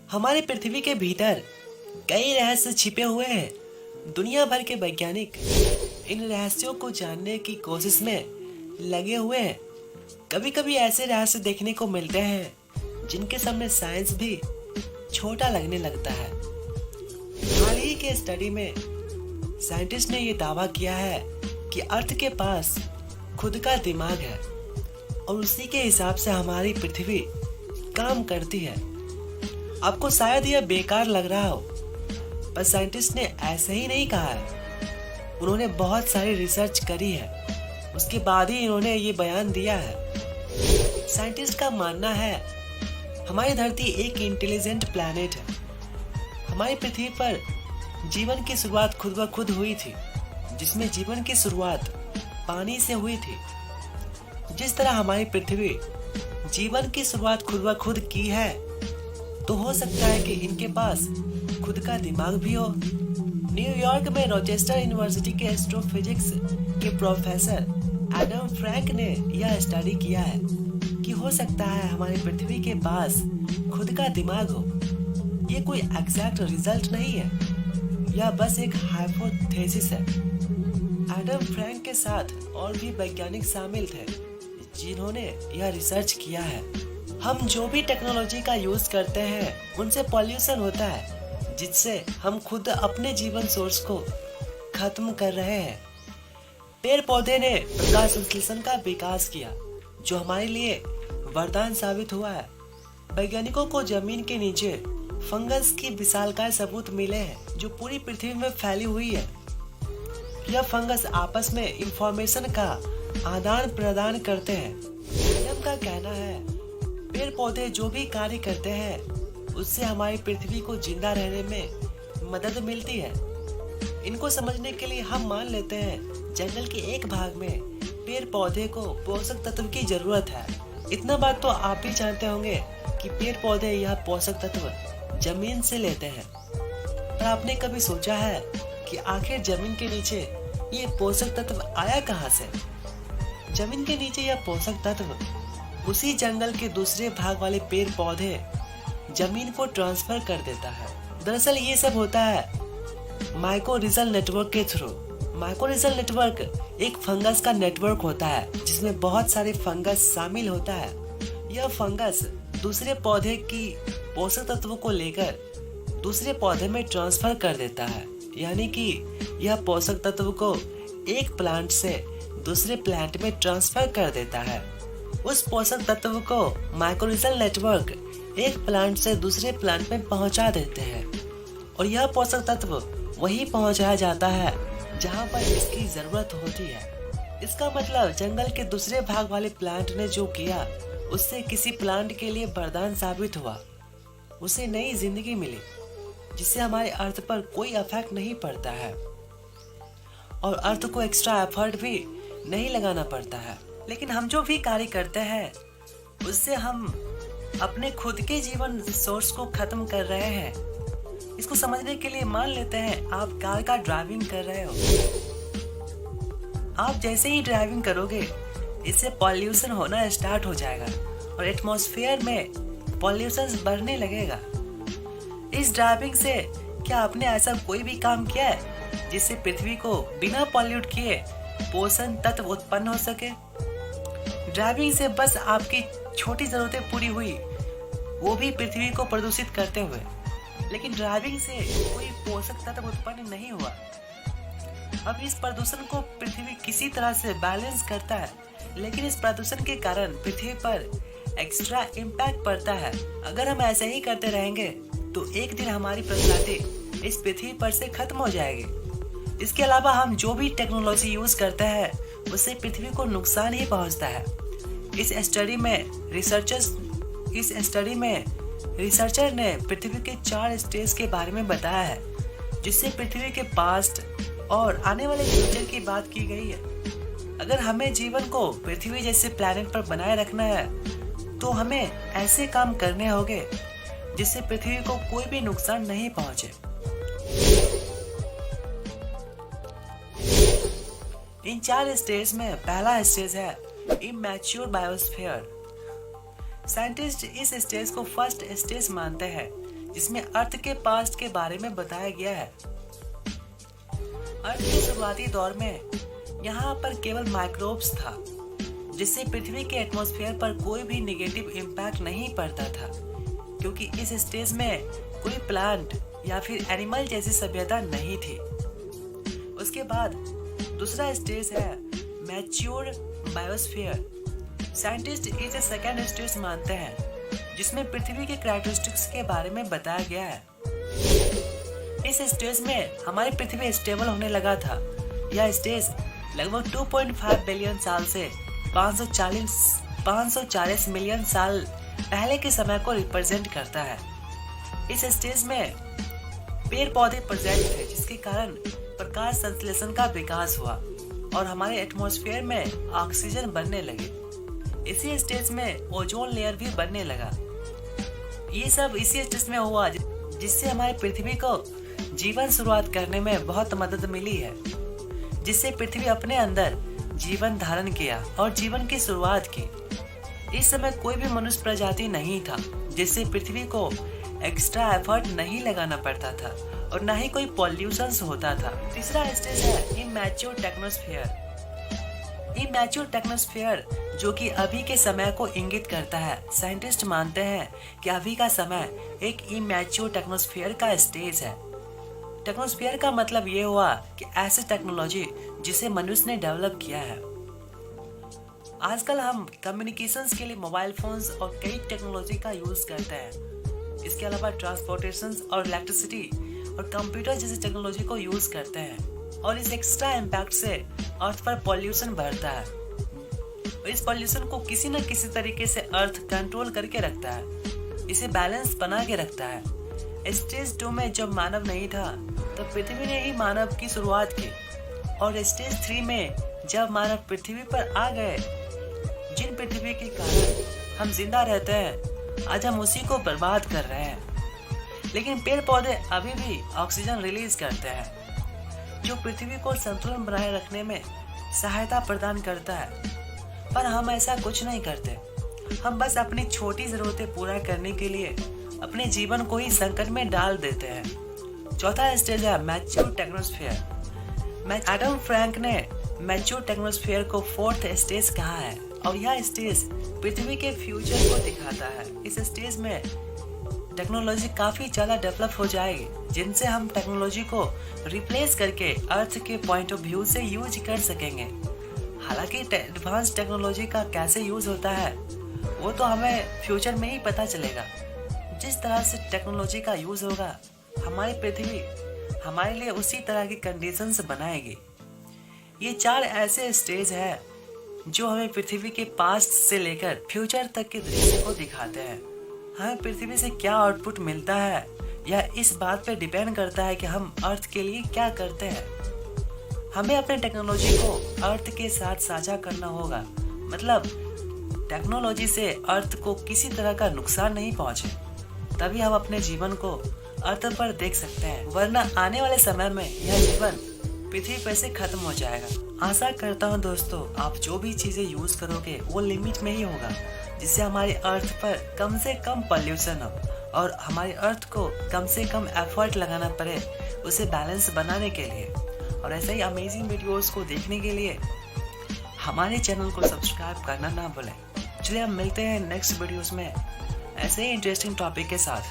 हमारी पृथ्वी के भीतर कई रहस्य छिपे हुए हैं। दुनिया भर के वैज्ञानिक इन रहस्यों को जानने की कोशिश में लगे हुए हैं। कभी कभी ऐसे रहस्य देखने को मिलते हैं जिनके सामने साइंस भी छोटा लगने लगता है। हाल ही के स्टडी में साइंटिस्ट ने यह दावा किया है कि अर्थ के पास खुद का दिमाग है और उसी के हिसाब से हमारी पृथ्वी काम करती है। आपको शायद यह बेकार लग रहा हो, पर साइंटिस्ट ने ऐसे ही नहीं कहा है। उन्होंने बहुत सारी रिसर्च करी है, उसके बाद ही इन्होंने ये बयान दिया है। साइंटिस्ट का मानना है हमारी धरती एक इंटेलिजेंट प्लैनेट है। हमारी पृथ्वी पर जीवन की शुरुआत खुद ब खुद हुई थी, जिसमें जीवन की शुरुआत पानी से हुई थी। जिस तरह हमारी पृथ्वी जीवन की शुरुआत खुद ब खुद की है, तो हो सकता है कि इनके पास खुद का दिमाग भी हो। न्यूयॉर्क में रोचेस्टर यूनिवर्सिटी के एस्ट्रोफिजिक्स के प्रोफेसर एडम फ्रैंक ने यह स्टडी किया है कि हो सकता है हमारी पृथ्वी के पास खुद का दिमाग हो। ये कोई एग्जैक्ट रिजल्ट नहीं है, यह बस एक हाइपोथेसिस है। एडम फ्रैंक के साथ और भी वैज्ञानिक शामिल थे जिन्होंने यह रिसर्च किया है। हम जो भी टेक्नोलॉजी का यूज करते हैं उनसे पॉल्यूशन होता है, जिससे हम खुद अपने जीवन सोर्स को खत्म कर रहे हैं। पेड़ पौधे ने प्रकाश संश्लेषण का विकास किया, जो हमारे लिए वरदान साबित हुआ है। वैज्ञानिकों को जमीन के नीचे फंगस की विशालकाय सबूत मिले हैं जो पूरी पृथ्वी में फैली हुई है। यह फंगस आपस में इंफॉर्मेशन का आदान प्रदान करते हैं। एडम का कहना है पेड़ पौधे जो भी कार्य करते हैं उससे हमारी पृथ्वी को जिंदा रहने में मदद मिलती है। इनको समझने के लिए हम मान लेते हैं जंगल के एक भाग में पेड़ पौधे को पोषक तत्व की जरूरत है। इतना बात तो आप भी जानते होंगे कि पेड़ पौधे यह पोषक तत्व जमीन से लेते हैं। पर आपने कभी सोचा है कि आखिर जमीन के नीचे ये पोषक तत्व आया कहाँ से? जमीन के नीचे यह पोषक तत्व उसी जंगल के दूसरे भाग वाले पेड़ पौधे जमीन को ट्रांसफर कर देता है। दरअसल ये सब होता है माइकोरिजल नेटवर्क के थ्रू। माइकोरिजल नेटवर्क एक फंगस का नेटवर्क होता है जिसमें बहुत सारे फंगस शामिल होता है। यह फंगस दूसरे पौधे की पोषक तत्वों को लेकर दूसरे पौधे में ट्रांसफर कर देता है, यानी कि यह पोषक तत्व को एक प्लांट से दूसरे प्लांट में ट्रांसफर कर देता है। उस पोषक तत्व को माइकोरिजल नेटवर्क एक प्लांट से दूसरे प्लांट में पहुंचा देते हैं और यह पोषक तत्व वहीं पहुंचाया जाता है जहां पर इसकी जरूरत होती है। इसका मतलब जंगल के दूसरे भाग वाले प्लांट ने जो किया उससे किसी प्लांट के लिए वरदान साबित हुआ। उसे नई जिंदगी मिली जिससे हमारे अर्थ पर कोई इफेक्ट नहीं पड़ता है और अर्थ को एक्स्ट्रा एफर्ट भी नहीं लगाना पड़ता है। लेकिन हम जो भी कार्य करते हैं उससे हम अपने खुद के जीवन सोर्स को खत्म कर रहे हैं। इसको समझने के लिए मान लेते हैं आप कार का ड्राइविंग कर रहे हो। आप जैसे ही ड्राइविंग करोगे इससे पॉल्यूशन होना स्टार्ट हो जाएगा और एटमॉस्फेयर में पॉल्यूशन बढ़ने लगेगा। इस ड्राइविंग से क्या आपने ऐसा कोई भी काम किया है जिससे पृथ्वी को बिना पॉल्यूट किए पोषण तत्व उत्पन्न हो सके? ड्राइविंग से बस आपकी छोटी जरूरतें पूरी हुई, वो भी पृथ्वी को प्रदूषित करते हुए। लेकिन ड्राइविंग से कोई पोषक तत्व उत्पन्न नहीं हुआ। अब इस प्रदूषण को पृथ्वी किसी तरह से बैलेंस करता है, लेकिन इस प्रदूषण के कारण पृथ्वी पर एक्स्ट्रा इम्पैक्ट पड़ता है। अगर हम ऐसे ही करते रहेंगे तो एक दिन हमारी प्रजाति इस पृथ्वी पर से खत्म हो जाएगी। इसके अलावा हम जो भी टेक्नोलॉजी यूज करते हैं उससे पृथ्वी को नुकसान ही पहुंचता है। इस स्टडी में रिसर्चर ने पृथ्वी के 4 स्टेज के बारे में बताया है, जिससे पृथ्वी के पास्ट और आने वाले फ्यूचर की बात की गई है। अगर हमें जीवन को पृथ्वी जैसे प्लैनेट पर बनाए रखना है तो हमें ऐसे काम करने होंगे जिससे पृथ्वी को कोई भी नुकसान नहीं पहुंचे। इन 4 स्टेज में पहला स्टेज है इमैच्योर बायोस्फीयर। साइंटिस्ट इस स्टेज को फर्स्ट स्टेज मानते हैं। जिसमें अर्थ के पास्ट के बारे में बताया गया है। अर्थ के शुरुआती दौर में यहाँ पर केवल माइक्रोब्स था, जिससे पृथ्वी के एटमॉस्फेयर पर कोई भी नेगेटिव इम्पैक्ट नहीं पड़ता था, क्योंकि इस स्टेज में कोई प्लांट या फिर एनिमल जैसी सभ्यता नहीं थी। उसके बाद दूसरा स्टेज है मैच्योर बायोस्फीयर। साइंटिस्ट इसे सेकेंड स्टेज मानते हैं, जिसमें पृथ्वी के कैरेक्टरिस्टिक्स के बारे में बताया गया है। इस स्टेज में हमारी पृथ्वी स्टेबल होने लगा था। यह स्टेज लगभग 2.5 बिलियन साल से 540 मिलियन साल पहले के समय को रिप्रेजेंट करता है। इस स्टेज में पेड़ पौधे प्रेजेंट थे, जिसके कारण प्रकाश संश्लेषण का विकास हुआ और हमारे एटमॉस्फेयर में ऑक्सीजन बनने लगे। इसी स्टेज में ओजोन लेयर भी बनने लगा। ये सब इसी स्टेज में हुआ जिससे हमारी पृथ्वी को जीवन शुरुआत करने में बहुत मदद मिली है, जिससे पृथ्वी अपने अंदर जीवन धारण किया और जीवन की शुरुआत की। इस समय कोई भी मनुष्य प्रजाति नहीं था, जिससे पृथ्वी को एक्स्ट्रा एफर्ट नहीं लगाना पड़ता था और न ही कोई पॉल्यूशन होता था। तीसरा स्टेज है इमैच्योर टेक्नोस्फेयर। इमैच्योर टेक्नोस्फेयर जो कि अभी के समय को इंगित करता है। साइंटिस्ट मानते हैं कि अभी का समय एक इमैच्योर टेक्नोस्फेयर का स्टेज है। टेक्नोस्फेयर का मतलब ये हुआ कि ऐसी टेक्नोलॉजी जिसे मनुष्य ने डेवलप किया है। आजकल हम कम्युनिकेशंस के लिए मोबाइल फोन्स और कई टेक्नोलॉजी का यूज करते हैं। इसके अलावा ट्रांसपोर्टेशन और इलेक्ट्रिसिटी और कंप्यूटर जैसी टेक्नोलॉजी को यूज करते हैं, और इस एक्स्ट्रा इम्पैक्ट से अर्थ पर पॉल्यूशन बढ़ता है। और इस पॉल्यूशन को किसी न किसी तरीके से अर्थ कंट्रोल करके रखता है, इसे बैलेंस बना के रखता है। स्टेज 2 में जब मानव नहीं था तब पृथ्वी ने ही मानव की शुरुआत की, और स्टेज 3 में जब मानव पृथ्वी पर आ गए, जिन पृथ्वी के कारण हम जिंदा रहते हैं, आज हम उसी को बर्बाद कर रहे हैं। लेकिन पेड़ पौधे अभी भी ऑक्सीजन रिलीज करते हैं, जो पृथ्वी को संतुलन बनाए रखने में सहायता प्रदान करता है। पर हम ऐसा कुछ नहीं करते। हम बस अपनी छोटी जरूरतें पूरा करने के लिए अपने जीवन को ही संकट में डाल देते हैं। चौथा स्टेज है मैच्योर टेक्नोस्फेयर। एडम फ्रैंक ने मैच्योर टेक्नोस्फेयर को फोर्थ स्टेज कहा है, और यह स्टेज पृथ्वी के फ्यूचर को दिखाता है। इस स्टेज में टेक्नोलॉजी काफी ज्यादा डेवलप हो जाएगी, जिनसे हम टेक्नोलॉजी को रिप्लेस करके अर्थ के पॉइंट ऑफ व्यू से यूज कर सकेंगे। हालांकि एडवांस टेक्नोलॉजी का कैसे यूज होता है वो तो हमें फ्यूचर में ही पता चलेगा। जिस तरह से टेक्नोलॉजी का यूज होगा, हमारी पृथ्वी हमारे लिए उसी तरह की कंडीशंस बनाएगी। ये 4 ऐसे स्टेज है जो हमें पृथ्वी के पास्ट से लेकर फ्यूचर तक के दृश्य को दिखाते हैं। हमें पृथ्वी से क्या आउटपुट मिलता है यह इस बात पर डिपेंड करता है कि हम अर्थ के लिए क्या करते हैं। हमें अपने टेक्नोलॉजी को अर्थ के साथ साझा करना होगा, मतलब टेक्नोलॉजी से अर्थ को किसी तरह का नुकसान नहीं पहुंचे, तभी हम अपने जीवन को अर्थ पर देख सकते हैं। वरना आने वाले समय में यह जीवन पृथ्वी पर से खत्म हो जाएगा। आशा करता हूँ दोस्तों, आप जो भी चीजें यूज करोगे वो लिमिट में ही होगा, जिससे हमारे अर्थ पर कम से कम पॉल्यूशन हो और हमारे अर्थ को कम से कम एफर्ट लगाना पड़े उसे बैलेंस बनाने के लिए। और ऐसे ही अमेजिंग वीडियोस को देखने के लिए हमारे चैनल को सब्सक्राइब करना ना भूलें। चलिए हम मिलते हैं नेक्स्ट वीडियोस में ऐसे ही इंटरेस्टिंग टॉपिक के साथ।